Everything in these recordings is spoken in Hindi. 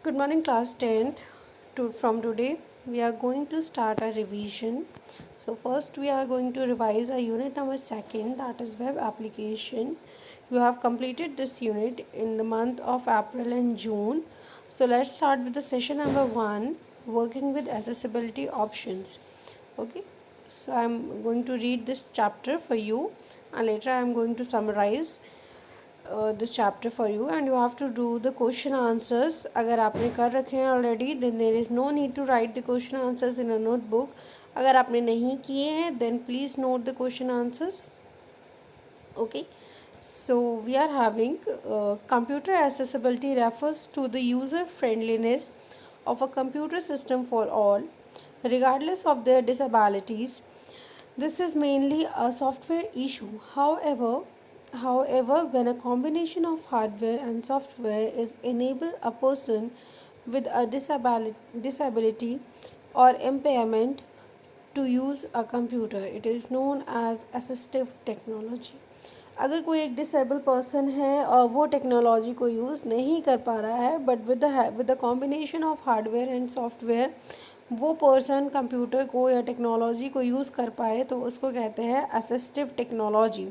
Good morning, class 10th. From today, we are going to start our revision. So, first, we are going to revise our unit number 2nd, that is web application. You have completed this unit in the month of April and June. So, let's start with the session number 1, working with accessibility options. Okay, so I'm going to read this chapter for you, and later I'm going to summarize this chapter for you, and you have to do the question answers. अगर आपने कर रखे हैं already, then there is no need to write the question answers in a notebook. अगर आपने नहीं किए हैं, then please note the question answers. Okay, so we are having computer accessibility refers to the user friendliness of a computer system for all, regardless of their disabilities. This is mainly a software issue. However, when a combination of hardware and software is enable a person with a disability or impairment to use a computer, it is known as assistive technology. अगर कोई एक डिसेबल पर्सन है और वो टेक्नोलॉजी को यूज़ नहीं कर पा रहा है, but with the combination of hardware and software वो पर्सन कंप्यूटर को या टेक्नोलॉजी को यूज़ कर पाए, तो उसको कहते हैं assistive technology.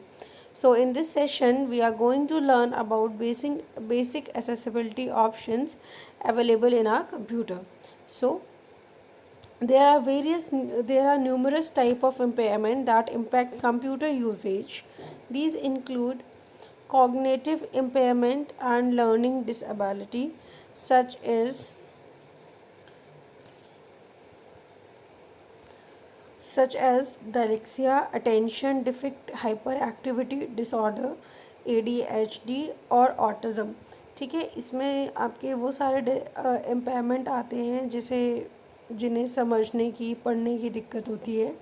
So in this session we are going to learn about basic accessibility options available in our computer. So there are numerous type of impairment that impact computer usage. These include cognitive impairment and learning disability, such as dyslexia, attention deficit hyperactivity disorder, ADHD और autism. ठीक है, इसमें आपके वो सारे इम्पेयरमेंट आते हैं जिन्हें समझने की, पढ़ने की दिक्कत होती है.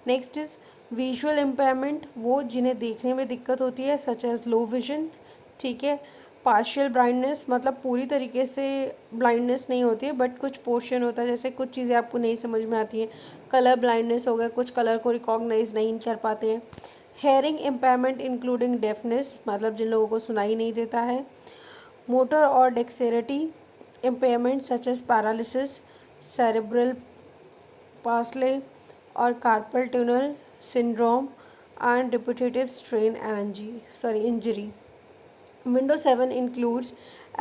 नेक्स्ट इज़ विजुअल इम्पेयरमेंट, वो जिन्हें देखने में दिक्कत होती है, सच एज लो विजन. ठीक है, पार्शियल ब्लाइंडनेस, मतलब पूरी तरीके से ब्लाइंडनेस नहीं होती है बट कुछ पोर्शन होता है, जैसे कुछ चीज़ें आपको नहीं समझ में आती हैं. कलर ब्लाइंडनेस हो गया, कुछ कलर को रिकॉग्नाइज नहीं कर पाते हैं. हेयरिंग इम्पेयरमेंट इंक्लूडिंग डेफनेस, मतलब जिन लोगों को सुनाई नहीं देता है. मोटर और dexterity impairment such as paralysis, cerebral पासले और carpal tunnel syndrome and repetitive strain injury. Windows 7 includes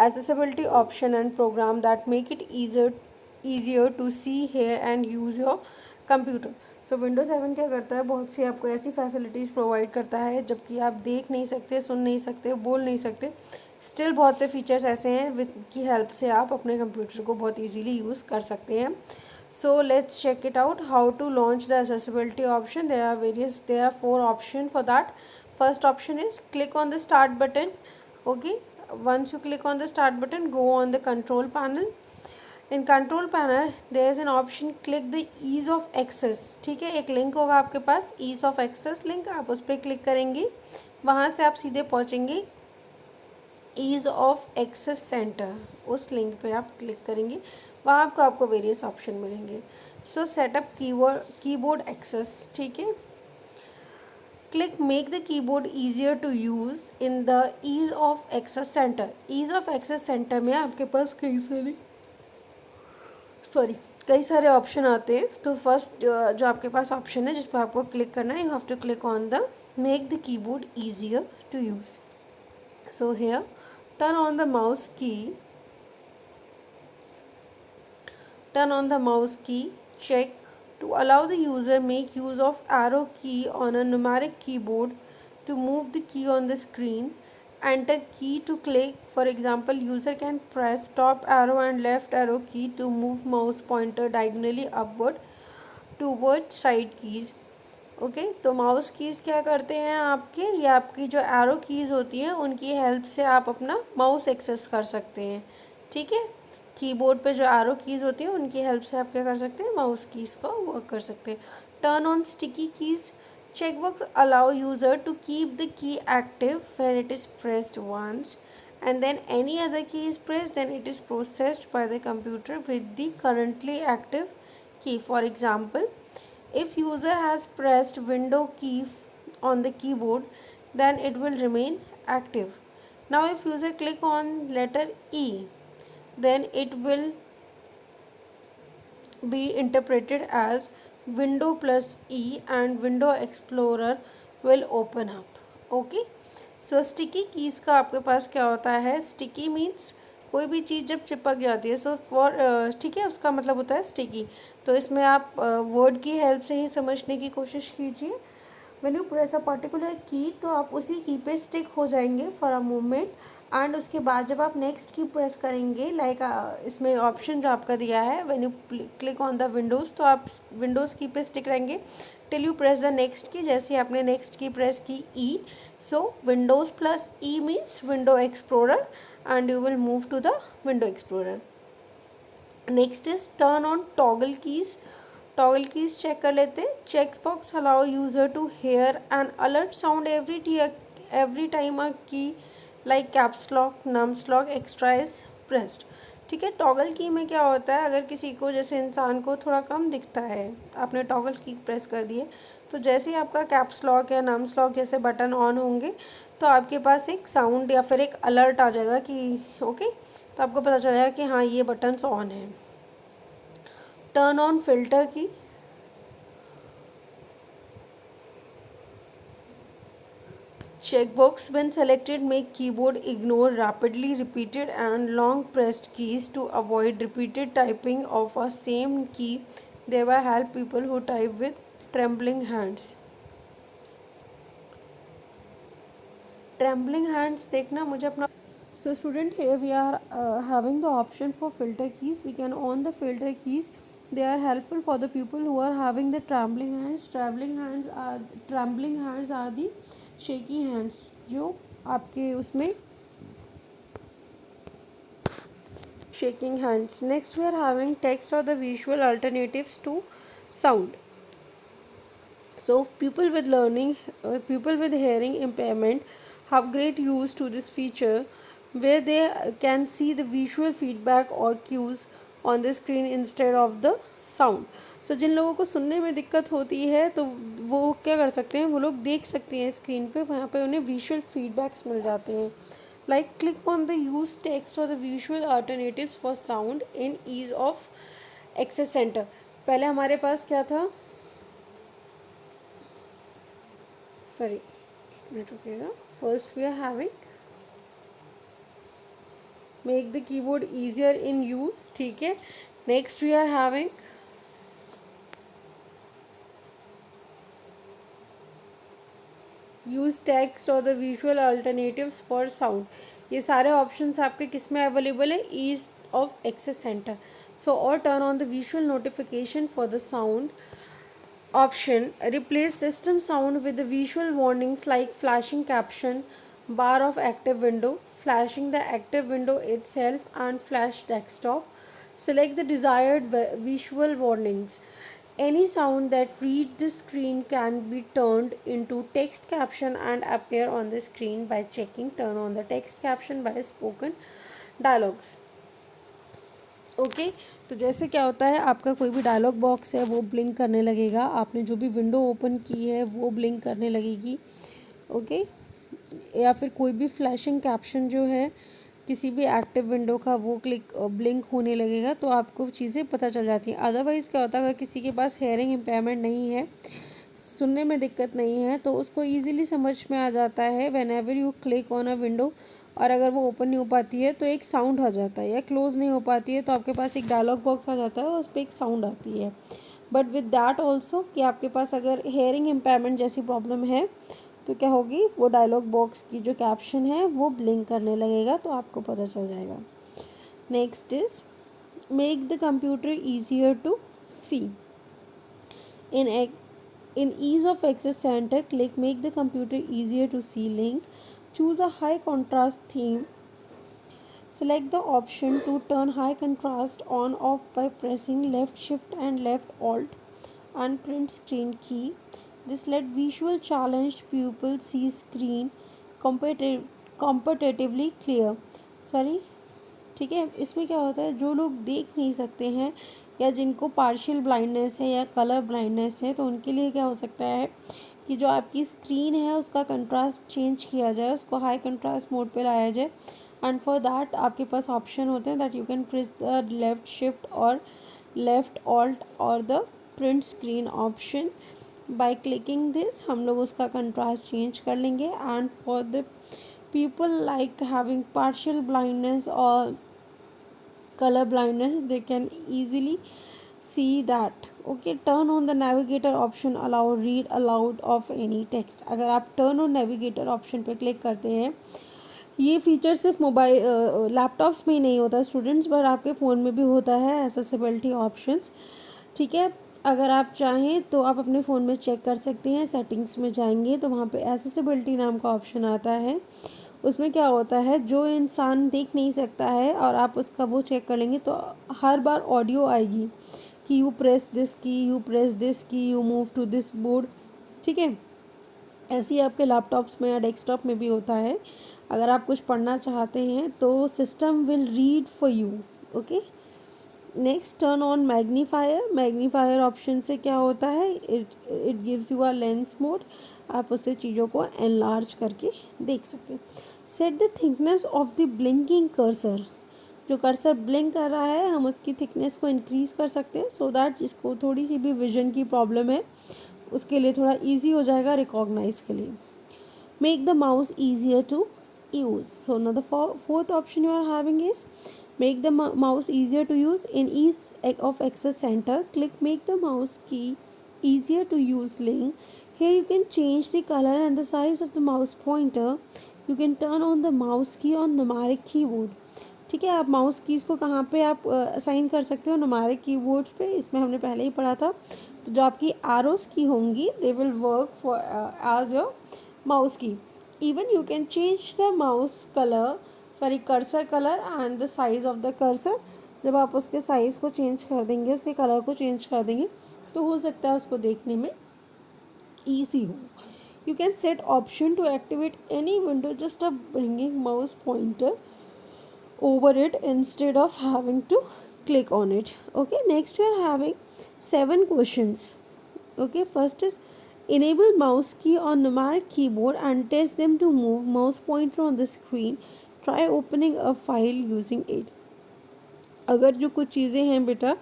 accessibility option and program that make it easier to see, hear and use your computer. So Windows 7 क्या करता है, बहुत सी आपको ऐसी फैसिलिटीज़ प्रोवाइड करता है जबकि आप देख नहीं सकते, सुन नहीं सकते, बोल नहीं सकते. स्टिल बहुत से फीचर्स ऐसे हैं विद की हेल्प से आप अपने कंप्यूटर को बहुत ईजीली यूज़ कर सकते हैं. So let's check it out how to launch the accessibility option. There are 4 options for that. First option is click on the start button. Okay, once you click on the start button, go on the control panel. In control panel there is an option click the ease of access. ठीक है, एक लिंक होगा आपके पास ease of access लिंक, आप उस पर क्लिक करेंगे, वहाँ से आप सीधे पहुँचेंगे ईज़ ऑफ एक्सेस सेंटर. उस लिंक पे आप क्लिक करेंगे, वहाँ आपको वेरियस ऑप्शन मिलेंगे. So setup keyboard access. ठीक है, click make the keyboard easier to use in the ease of access centre. Ease of access centre में आपके पास कई सारे ऑप्शन आते हैं. तो फर्स्ट जो आपके पास ऑप्शन है जिस पर आपको क्लिक करना है, you have to click on the make the keyboard easier to use. So here turn on the mouse key, check to allow the user make use of arrow key on a numeric keyboard to move the key on the screen. Enter key to click. For example, user can press top arrow and left arrow key to move mouse pointer diagonally upward towards side keys. Okay, तो माउस कीज़ क्या करते हैं आपके, ये आपकी जो एरो कीज़ होती हैं उनकी हेल्प से आप अपना माउस एक्सेस कर सकते हैं. ठीक है, कीबोर्ड पे जो एरो कीज़ होती हैं उनकी हेल्प से आप क्या कर सकते हैं, माउस कीज़ को वर्क कर सकते हैं. Turn on sticky keys. Checkbox allow user to keep the key active when it is pressed once and then any other key is pressed, then it is processed by the computer with the currently active key. For example, if user has pressed window key on the keyboard, then it will remain active. Now if user click on letter E, then it will be interpreted as window plus E and window explorer will open up. Okay, so sticky keys का आपके पास क्या होता है, स्टिकी मीन्स कोई भी चीज़ जब चिपक जाती है, सो फॉर ठीक है, उसका मतलब होता है स्टिकी। तो इसमें आप वर्ड की हेल्प से ही समझने की कोशिश कीजिए। When you press a particular की, तो आप उसी की पे स्टिक हो जाएंगे फॉर अ मोमेंट, एंड उसके बाद जब आप नेक्स्ट की प्रेस करेंगे, लाइक इसमें ऑप्शन जो आपका दिया है, when you click on the windows, तो आप विंडोज़ की पे स्टिक रहेंगे till you press the next key. जैसे आपने नेक्स्ट की प्रेस की E, so windows plus E means window explorer and you will move to the window explorer. Next is turn on toggle keys. Toggle keys check कर लेते हैं। Check box allow user to hear an alert sound every time a की like caps lock, nums lock extra is pressed. ठीक है, टॉगल की में क्या होता है, अगर किसी को, जैसे इंसान को थोड़ा कम दिखता है, आपने टॉगल की प्रेस कर दिए, तो जैसे ही आपका कैप्स लॉक या नम्स लॉक जैसे बटन ऑन होंगे, तो आपके पास एक साउंड या फिर एक अलर्ट आ जाएगा कि ओके, तो आपको पता चल जाएगा कि हाँ ये बटन्स ऑन है। टर्न ऑन फिल्टर की, checkbox when selected make keyboard ignore rapidly repeated and long pressed keys to avoid repeated typing of a same key, thereby help people who type with trembling hands। trembling hands देखना मुझे अपना। So student, here we are having the option for filter keys. We can on the filter keys. They are helpful for the people who are having the trembling hands. Trembling hands are the shaky hands जो आपके उसमें shaking hands। Next we are having text or the visual alternatives to sound। So people with hearing impairment have great use to this feature where they can see the visual feedback or cues on the screen instead of the sound। So जिन लोगों को सुनने में दिक्कत होती है तो वो क्या कर सकते हैं, वो लोग देख सकते हैं स्क्रीन पे, वहाँ पे उन्हें विजुअल फीडबैक्स मिल जाते हैं। Like click on the use text और the visual alternatives for sound in ease of access centre. पहले हमारे पास क्या था, sorry, एक मिनट रुकिएगा। First we are having make the keyboard easier in use, ठीक है। Next we are having use text और the visual alternatives for sound. ये सारे ऑप्शंस आपके किस में अवेलेबल है, ease of access centre. So और turn on the visual notification for the sound option, replace system sound with the visual warnings like flashing caption, bar of active window, flashing the active window itself and flash desktop। Select the desired visual warnings। Any sound that read the screen can be turned into text caption and appear on the screen by checking turn on the text caption by spoken dialogues। Okay तो जैसे क्या होता है, आपका कोई भी डायलॉग बॉक्स है वो ब्लिंक करने लगेगा, आपने जो भी विंडो ओपन की है वो ब्लिंक करने लगेगी। ओके, या फिर कोई भी फ्लैशिंग कैप्शन जो है किसी भी एक्टिव विंडो का वो ब्लिंक होने लगेगा, तो आपको चीज़ें पता चल जाती हैं। अदरवाइज़ क्या होता है, अगर किसी के पास हेयरिंग इम्पेयरमेंट नहीं है, सुनने में दिक्कत नहीं है, तो उसको ईजिली समझ में आ जाता है when ever you click on a window, और अगर वो ओपन नहीं हो पाती है तो एक साउंड आ जाता है, या क्लोज़ नहीं हो पाती है तो आपके पास एक डायलॉग बॉक्स आ जाता है और उस पर एक साउंड आती है। बट विद दैट ऑल्सो कि आपके पास अगर हेयरिंग इम्पेयरमेंट जैसी प्रॉब्लम है तो क्या होगी, वो डायलॉग बॉक्स की जो कैप्शन है वो ब्लिंक करने लगेगा, तो आपको पता चल जाएगा। Next is make the computer easier to see. In ease of access center, click make the computer easier to see link. Choose a high contrast theme. Select the option to turn high contrast on off by pressing left shift and left alt and print screen key. This let visual challenged pupils see screen comparatively clear। Sorry, ठीक है, इसमें क्या होता है, जो लोग देख नहीं सकते हैं या जिनको पार्शियल ब्लाइंडनेस है या कलर ब्लाइंडनेस है, तो उनके लिए क्या हो सकता है कि जो आपकी स्क्रीन है उसका कंट्रास्ट चेंज किया जाए, उसको हाई कंट्रास्ट मोड पे लाया जाए, एंड फॉर दैट आपके पास ऑप्शन होते हैं that you can press the left shift और लेफ्ट ऑल्ट और the print screen option. By clicking this हम लोग उसका कंट्रास्ट चेंज कर लेंगे. And for the people like having partial blindness और color blindness, they can easily see that. Okay, turn on the navigator option, allow read aloud of any text. अगर आप turn on navigator option पे क्लिक करते हैं, ये फीचर सिर्फ मोबाइल लैपटॉप्स में ही नहीं होता स्टूडेंट्स, पर आपके फ़ोन में भी होता है एसेसिबिलिटी ऑप्शंस. ठीक है, अगर आप चाहें तो आप अपने फ़ोन में चेक कर सकते हैं. सेटिंग्स में जाएंगे तो वहाँ पे एसेसिबिलिटी नाम का ऑप्शन आता है. उसमें क्या होता है, जो इंसान देख नहीं सकता है और आप उसका वो चेक कर लेंगे तो हर बार ऑडियो आएगी कि you press this key, you press this key, you move to this board. ठीक है, ऐसे ही आपके लैपटॉप्स में या डेस्कटॉप में भी होता है. अगर आप कुछ पढ़ना चाहते हैं तो system will read for you. Okay, next turn on magnifier. Magnifier option से क्या होता है, it gives you a lens mode. आप उससे चीज़ों को एनलार्ज करके देख सकते हैं. Set the thickness of the blinking cursor. जो कर्सर ब्लिंक कर रहा है हम उसकी थिकनेस को इंक्रीज़ कर सकते हैं सो दैट जिसको थोड़ी सी भी विजन की प्रॉब्लम है उसके लिए थोड़ा ईजी हो जाएगा रिकॉग्नाइज के लिए. Make the mouse easier to use. So now the fourth option you are having is make the mouse easier to use. In ease of access center, click make the mouse key easier to use link. Here you can change the color and the size of the mouse pointer. You can turn on the mouse key on numeric keyboard. ठीक है, आप माउस कीज़ को कहाँ पे आप असाइन कर सकते हो, नुमेरिक कीबोर्ड्स पे. इसमें हमने पहले ही पढ़ा था. तो जो आपकी एरोस की होंगी they will work for as your mouse key. Even you can change the mouse colour cursor colour and the size of the cursor. जब आप उसके साइज़ को चेंज कर देंगे, उसके कलर को चेंज कर देंगे तो हो सकता है उसको देखने में ईजी हो. You can set option to activate any window just a bringing mouse pointer over it instead of having to click on it. Okay, next we are having 7 questions. Okay, first is enable mouse key on numeric keyboard and test them to move mouse pointer on the screen. Try opening a file using it. अगर जो कुछ चीज़ें हैं बेटा,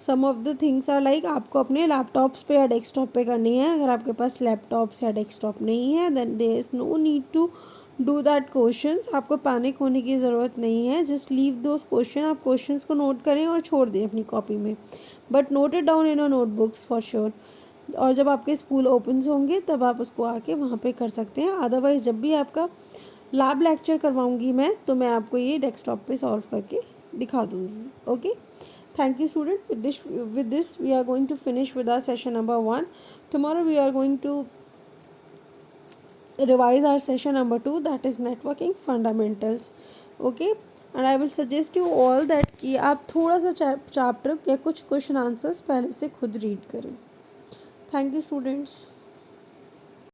some of the things are like आपको अपने लैपटॉप्स पे या डेस्कटॉप पे करनी है. अगर आपके पास लैपटॉप्स या डेस्कटॉप नहीं है then there is no need to do that questions. आपको पैनिक होने की ज़रूरत नहीं है. Just leave those question. आप क्वेश्चंस को नोट करें और छोड़ दें अपनी कॉपी में, but note it down in your notebooks for sure. और जब आपके स्कूल ओपन होंगे तब आप उसको आके वहाँ पे कर सकते हैं. अदरवाइज़ जब भी आपका लैब लेक्चर करवाऊँगी मैं तो मैं आपको ये डेस्कटॉप पे सॉल्व करके दिखा दूँगी. Okay, thank you student. With this we are going to finish with our session number 1. Tomorrow we are going to revise our session number 2, that is networking fundamentals. Okay, and I will suggest you all that कि आप थोड़ा सा चैप्टर या कुछ क्वेश्चन आंसर्स पहले से खुद रीड करें. Thank you students.